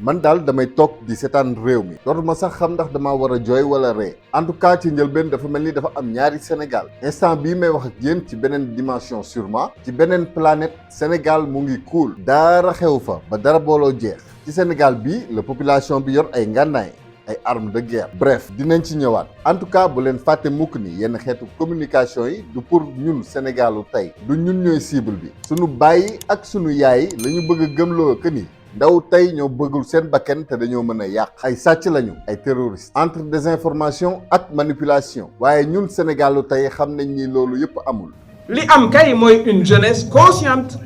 man daal damay toog di seetaan réew mi dootuma sax xam ndax damaa war a jooy wala ree en tout cas ci njëlbeen dafa mel ni dafa am ñaari Sénégal instant bii may wax ak yéen ci beneen dimension sûrement ci beneen planète Sénégal mu ngi cool dara xew fa ba dara booloo jeex ci Sénégal bi la population bi yor ay ngànnaay ay armes de guerre bref dinañ ci ñëwaat en tout cas bu leen fàtte mukk ni yenn xeetu communication yi du pour ñun Sénégalu tey du ñun ñooy cible bi sunu baay ak sunu yaay la ñu bëgg a gëmloo que ni ndaw tey ñoo bëggul seen bakken te dañoo mën a yàq ay sàcc lañu ay terroristes entre désinformation ak manipulation waaye ñun Sénégalu tey xam nañ ni loolu yëpp amul. li am kay mooy une jeunesse consciente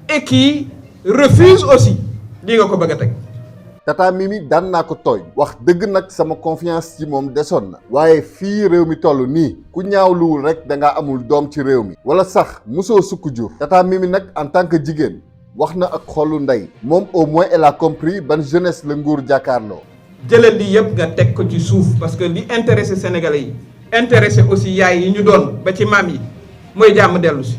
et qui refuse aussi lii nga ko bëgg a teg. Tata Mimi daan naa ko tooñ wax dëgg nag sama confiance ci moom desoon na waaye fii réew mi toll nii ku ñaawluwul rek da nga amul doom ci réew mi wala sax musoo sukk jur Tata Mimi nag en tant que jigéen wax na ak xolu ndey moom au moins elle a compris ban jeunesse la nguur jàkkaarloo. jëlal lii yëpp nga teg ko ci suuf parce que li intéressé Sénégalais yi intéressé aussi yaay yi ñu doon ba ci maam yi mooy jàmm dellu si.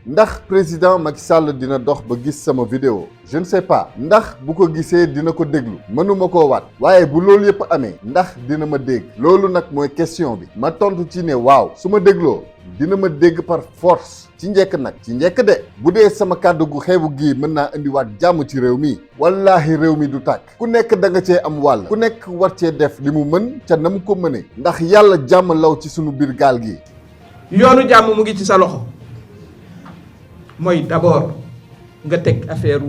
ndax président Macky Sall dina dox ba gis sama vidéo je ne sais pas ndax bu ko gisee dina ko déglu mënuma koo waat waaye bu loolu yëpp amee ndax dina ma dégg loolu nag mooy question bi ma tontu ci ne waaw su ma dégloo dina ma dégg par force ci njëkk nag ci njëkk de bu dee sama kàddu gu xeebu gii mën naa indiwaat jàmm ci réew mi wallaahi réew mi du tàkk ku nekk da nga cee am wàll ku nekk war cee def li mu mën ca na mu ko mëne ndax yàlla jàmm law ci sunu biir gaal gi. yoonu jàmm mu ngi ci sa loxo. mooy d'abord nga teg affaire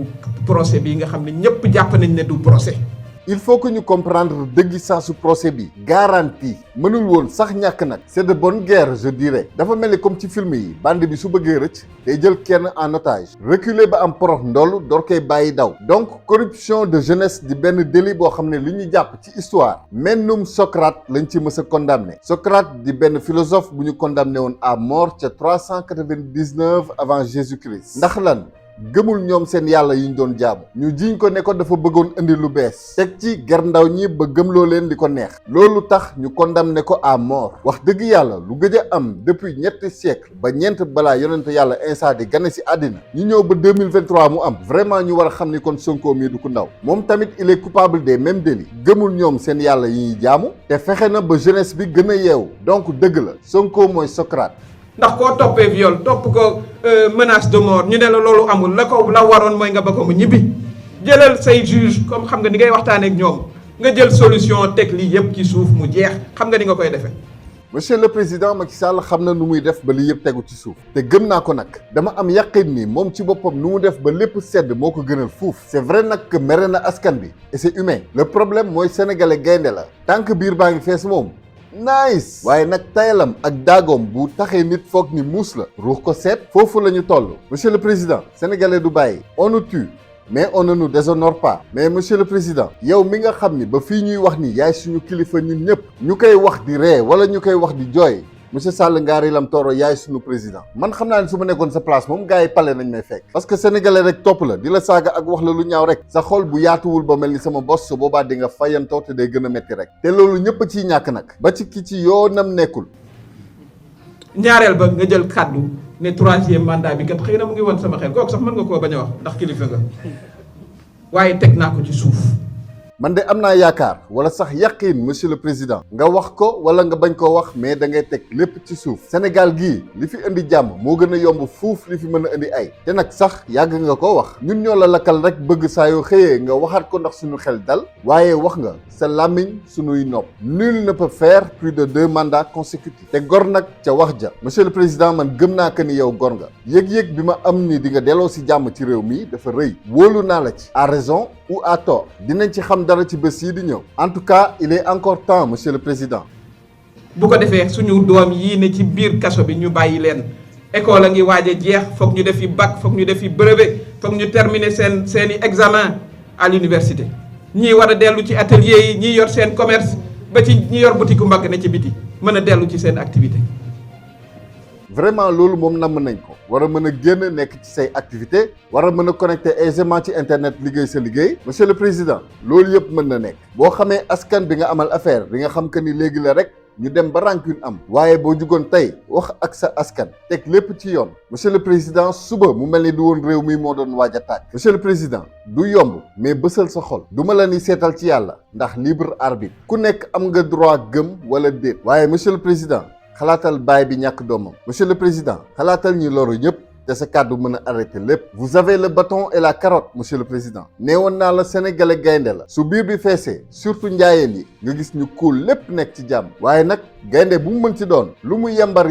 procès bi nga xam ne ñëpp jàpp nañ ne du procès. il faut que ñu comprendre dëgg saa su procès bi garantie mënul woon sax ñàkk nag c'est de bonne guerre je dirais dafa mel ni comme ci film yi bande bi su bëggee rëcc day jël kenn en otage reculer ba am porox ndoll door koy bàyyi daw donc corruption de jeunesse di benn délit boo xam ne li ñu jàpp ci histoire mennum Socrate lañ ci mës a condamné Socrate di benn philosophe bu ñu condamné woon à mort ca 399 avant Jésus-Christ ndax lan gëmul ñoom seen yàlla yi ñu doon jaamu ñu jiiñ ko ne ko dafa bëggoon indi lu bees teg ci ger ndaw ñi ba gëmloo leen di ko neex loolu tax ñu condamné ko à mort wax dëgg yàlla lu gëj a am depuis ñetti siècle ba ñeent balaa yonente yàlla Insa di gane si àddina ñu ñëw ba 2023 mu am vraiment ñu war a xam ni kon Sonko mii du ku ndaw moom tamit il est coupable des mêmes délits gëmul ñoom seen yàlla yi ñuy jaamu te fexe na ba jeunesse bi gën a yeewu donc dëgg la Sonko mooy Socrate. ndax koo toppee viol topp ko menace de mort ñu ne la loolu amul la waroon mooy nga ba ko mu ñibbi jëlal say juge comme xam nga ni ngay waxtaanee ak ñoom nga jël solution teg lii yëpp ci suuf mu jeex xam nga ni nga koy defee. monsieur le président Macky Sall xam na nu muy def ba lii yëpp tegu ci suuf te gëm naa ko nag dama am yaqin ni moom ci boppam nu mu def ba lépp sedd moo ko gënal fuuf c'est vrai nag que mere na askan bi et c'est humain le problème mooy sénégalais gaynde la tant que biir baa ngi fees moom. nice waaye nag tayalam ak daagoom bu taxee nit foog ni muus la ruux ko seet foofu la ñu toll monsieur le président sénégalais du bàyyi on nous tue mais on ne nous déshonore pas mais monsieur le président yow mi nga xam ni ba fii ñuy wax ni yaay suñu kilifa ñun ñëpp ñu koy wax di ree wala ñu koy wax di jooy monsieur Sall Ngaari Lam Tooro yaay suñu président man xam naa ne su ma nekkoon sa place moom gars yi pale nañ may fekk parce que sénégalais rek topp la di la saaga ak wax la lu ñaaw rek sa xol bu yaatuwul ba mel ni sama bos su boobaa di nga fayantoo te day gën a metti rek te loolu ñëpp a ciy ñàkk nag ba ci ki ci yoonam nekkul. ñaareel ba nga jël kàddu ne troisième mandat bi kat xëy na mu ngi woon sama xel kooku sax mën nga koo bañ a wax ndax kilifa nga waaye teg naa ko ci suuf. man de am naa yaakaar wala sax yaqiin monsieur le président nga wax ko wala nga bañ koo wax mais da ngay teg lépp ci suuf Sénégal gii li fi indi jàmm moo gën a yomb fuuf li fi mën a indi ay te nag sax yàgg nga ko wax ñun ñoo la lakkal rek bëgg saa yoo xëyee nga waxaat ko ndax suñu xel dal waaye wax nga sa làmmiñ suñuy nopp nul ne peut faire plus de 2 mandats consécutifs te gor nag ca wax ja monsieur le président man gëm naa que ni yow gor nga yëg-yëg bi ma am ni di nga delloo si jàmm ci réew mi dafa rëy wóolu naa la ci à raison ou à tort dinañ ci xam dara ci bés yi di ñëw en tout cas il est encore temps monsieur le président. bu ko defee suñu doom yii ne ci biir kaso bi ñu bàyyi leen école a ngi waaj a jeex foog ñu defi bac foog ñu defi brevet foog ñu terminer seeni examen à l'université ñii war a dellu ci atelier yi ñii yor seen commerce ba ci ñi yor boutique mbagg ne ci biti mën a dellu ci seen activité. vraiment loolu moom namm nañ ko war a mën a génn nekk ci say activité war a mën a connecté aisément ci internet liggéey sa liggéey monsieur le président loolu yëpp mën na nekk boo xamee askan bi nga amal affaire di nga xam que ni léegi la rek ñu dem ba rancune am waaye boo jugoon tey wax ak sa askan teg lépp ci yoon monsieur le président suba mu mel ni du woon réew mi moo doon waaj a tàkk monsieur le président du yomb mais bësal sa xol duma la ni seetal ci yàlla ndax libre arbitre ku nekk am nga droit gëm wala déet waaye monsieur le président xalaatal baay bi ñàkk doomam monsieur le président xalaatal ñi loru ñëpp te sa kàddu mën a arrêté lépp vous avez le bâton et la carotte monsieur le président nee woon naa la sénégalais gaynde la su biir bi feesee surtout njaayeen yi nga gis ñu kuul lépp nekk ci jàmm waaye nag gaynde bu mu mën ci doon lu mu yembar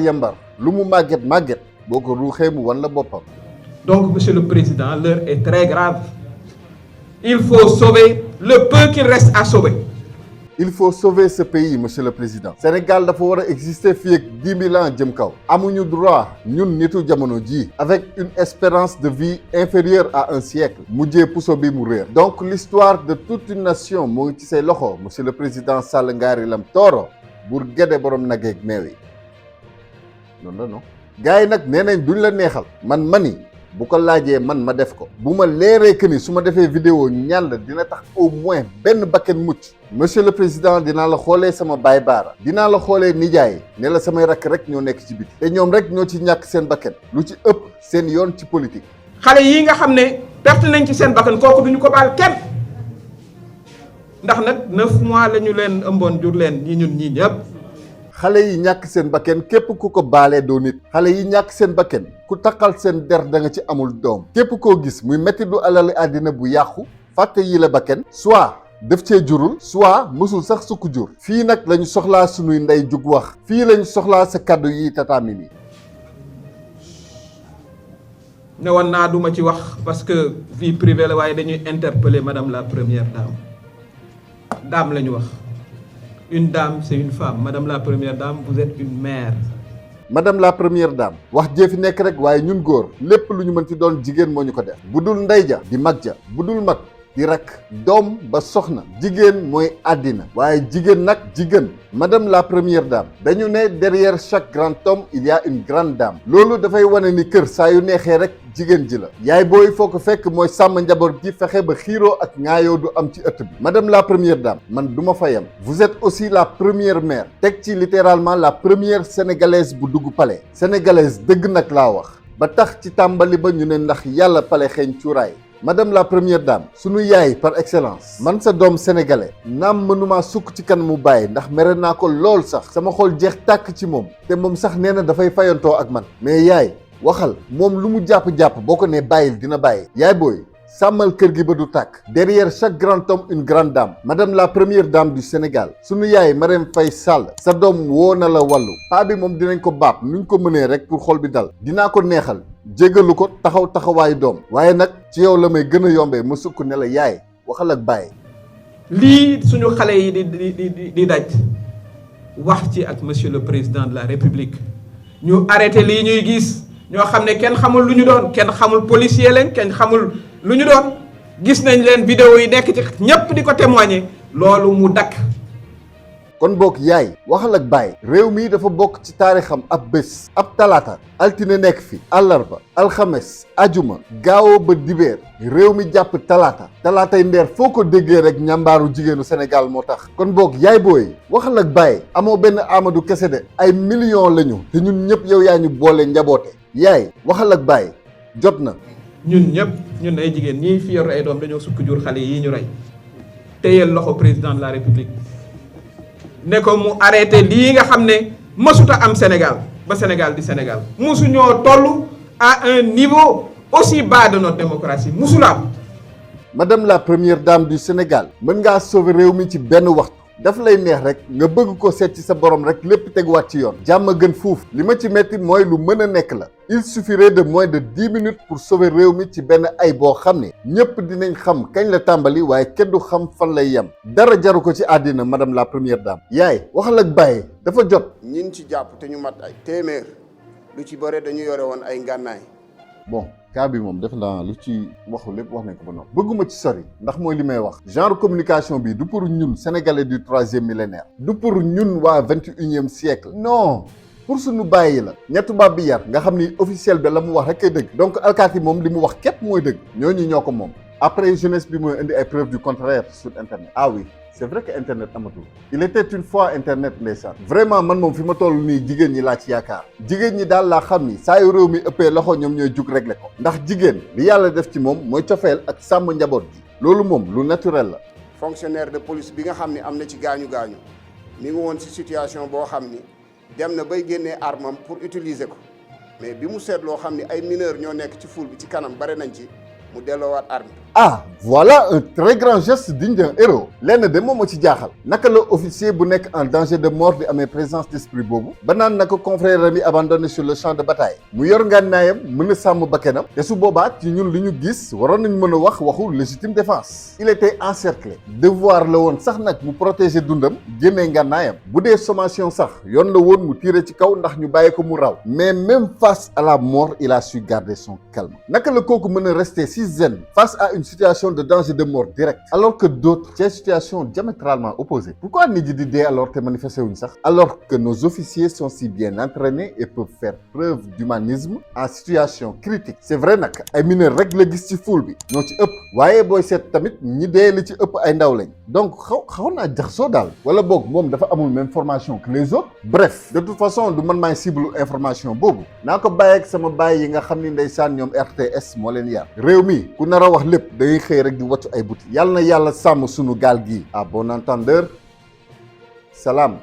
lu mu màgget boo ko ruuxee mu wan la boppam. Donc monsieur le président l'heure est très grave il faut sauver le peu qu'il reste à sauver. Il faut sauver ce pays monsieur le président Sénégal dafa war a exister fii ak 10 000 ans jëm kaw amuñu droit ñun nitu jamono ji avec une espérance de vie inférieure à un siècle mujjee puso bi mu réer donc l'histoire de toute une nation moo ngi ci say loxo monsieur le président Sall Ngaari Lam Tooro bur géde borom nageeg meew yi noonu la non gars yi nag nee nañ duñ la neexal man mani bu ko laajee man ma def ko bu ma leeree que ni su ma defee vidéo ñaan la dina tax au moins benn bakken mucc monsieur le président dinaa la xoolee sama baay baara dinaa la xoolee nijaay ne la samay rakk rek ñoo nekk ci biti te ñoom rek ñoo ci ñàkk seen bakken lu ci ëpp seen yoon ci politique. xale yii nga xam ne perte nañ ci seen bakkan kooku duñu ko baal kenn ndax nag 9 mois la ñu leen ëmboon jur leen ñun ñii ñëpp. xale yi ñàkk seen bakken képp ku ko baalee doo nit xale yi ñàkk seen bakken ku taqal seen der da nga ci amul doom képp koo gis muy metti du alali àddina bu yàqu fàtte yi la bakken soit def cee jurul soit mësul sax sukk jur fii nag lañu soxlaa sunuy ndey jug wax fii lañu soxlaa sa kàddu yi tataami mi ne woon naa duma ci wax parce que vie privée la waaye dañuy interpeller madame la première dame la ñu wax une dame c'est une femme madame la première dame vous êtes une mère. madame la première dame wax jee fi nekk rek waaye ñun góor lépp lu ñu mën ci doon jigéen moo ñu ko def bu dul ndey ja di mag ja bu dul mag di rakk doom ba soxna jigéen mooy àddina waaye jigéen nag jigéen madame la première dame dañu ne derrière chaque grand homme il y a une grande dame loolu dafay wane ni kër saa yu neexee rek jigéen ji la yaay booy foo ko fekk mooy sàmm njaboot gi fexe ba xiiroo ak ŋaayoo du am ci ëtt bi madame la première dame man du ma fa yem vous êtes aussi la première mère teg ci littéralement la première sénégalaise bu dugg palais sénégalaise dëgg nag laa wax ba tax ci tàmbali ba ñu ne ndax yàlla palais xeeñ cuuraay madame la première dame sunu yaay par excellence man sa doom sénégalais naam mënuma sukk ci kanamu bàyyi ndax mere naa ko lool sax sama xol jeex tàkk ci moom te moom sax nee na dafay fayantoo ak man mais yaay waxal moom lu mu jàpp-jàpp boo ko nee bàyyil dina bàyyi yaay booy sàmmal kër gi ba du tàkk derrière chaque grand homme une grande dame madame la première dame du Sénégal sunu yaay Marème Faye Sall sa doom woo na la wàllu paa bi moom dinañ ko baab nuñ ko mënee rek pour xol bi dal dinaa ko neexal jégalu ko taxawaayu doom waaye nag ci yow la may gën a yombee ma sukk ne la yaay waxal ak bàyyi lii suñu xale yi di daj wax ci ak monsieur le président de la république ñu arrêté lii ñuy gis ñoo xam ne kenn xamul lu ñu doon kenn xamul policier leen kenn xamul lu ñu doon gis nañ leen vidéo yi nekk ci ñépp di ko témoigner loolu mu dakk kon bokk yaay waxal ak bàyyi réew mi dafa bokk ci taarixam ab bés ab talaata altine nekk fi àllarba alxames ajuma gaawo ba dibeer réew mi jàpp talaatay ndeer foo ko déggee rek ñàmbaaru jigéenu Sénégal moo tax kon boog yaay booy waxal ak bàyyi amoo benn Amadou kese de ay millions lañu te ñun ñëpp yow yaa ñu boole njaboote yaay waxal ak bàyyi jot na ñun ñëpp ñun ay jigéen ñii fi yor ay doom dañoo sukk jur xale yii ñu rey téyel loxo président de la république ne ko mu arrêté lii nga xam ne mësuta am Sénégal ba Sénégal di Sénégal musu ñoo toll à un niveau aussi bas de notre démocratie musula am. madame la première dame du Sénégal mën ngaa sauver réew mi ci benn waxtu daf lay neex rek nga bëgg ko seet ci sa borom rek lépp teguwaat ci yoon jàmm gën fuuf li ma ci metti mooy lu mën a nekk la il suffirait de moins de 10 minutes pour sauver réew mi ci benn ay boo xam ne ñëpp dinañ xam kañ la tàmbali waaye kenn du xam fan lay yem dara jaru ko ci àddina madame la première dame yaay waxal ak bàyyi dafa jot ñin ci jàpp te ñu mat ay téeméer lu ci bëre dañu yore woon ay ngànnaay bon cas bi moom def naa lu ci waxu lépp wax nañ ko ba noppi bëgguma ci sori ndax mooy li may wax genre communication bi du pour ñun sénégalais du 3e millénaire du pour ñun waa 21e siècle non pour suñu bàyyi la ñettu baab bi yar nga xam ni officiel bi la mu wax rek kay dëgg donc alkaati moom li mu wax képp mooy dëgg ñooñu ñoo ko moom après jeunesse bi mooy indi ay preuves du contraire sur internet ah oui c'est vrai que internet amatul. il était une fois internet ndeysaan. vraiment man moom fi ma toll nii jigéen ñi laa ci yaakaar. jigéen ñi daal laa xam ni saa yu réew mi ëppee loxo ñoom ñooy jug régler ko. ndax jigéen li yàlla def ci moom mooy cofeel ak sàmm njaboot gi. loolu moom lu naturel la. fonctionnaire de police bi nga xam ne am na ci gaañu mi ngi woon ci situation boo xam ni dem na bay génnee armam pour utiliser ko mais bi mu seetloo xam ni ay mineurs ñoo nekk ci foule bi ci kanam bare nañ ci mu delloowaat arme. ah voilà un très grand geste digne d'un héros. lenn de moom moo ci jaaxal. naka la officier bu nekk en danger de mort di amee présence d'esprit boobu. ba naan naka confrère mi abandonné sur le champ de bataille. mu yor ngànnaayam mën a sàmm bakkanam. te su boobaa ci ñun li ñu gis waroon nañ mën a wax waxu légitime défense. il était encerclé. devoir la woon sax nag mu protéger dundam. génnee ngànnaayam. bu dee sommation sax yoon la woon mu tirer ci kaw ndax ñu bàyyi ko mu raw. mais même face à la mort il a su garder son calme. naka la kooku mën a rester si zen face à une situation de danger de mort direct alors que d'autres ci situation diamétralement opposée. Pourquoi nit ñi di dee alors te manifesté wuñ sax alors que nos officiers sont si bien entraînés et peuvent faire preuve d'humanisme en situation critique. c'est vrai nag ay mineurs rek la gis ci foule bi ñoo ci ëpp waaye booy seet tamit ñi dee li ci ëpp ay ndaw lañ donc xaw naa jaxasoo daal wala boog moom dafa amul même formation que les autres. bref de toute façon du man maay cible information boobu naa ko bàyyi ak sama bàyyi yi nga xam ni ndeysaan ñoom RTS moo leen yar. réew mi ku nar a wax lépp day xëy rek di wattu ay buti. yàlla na yàlla sàmm sunu gaal gi. à bon entendeur salaam.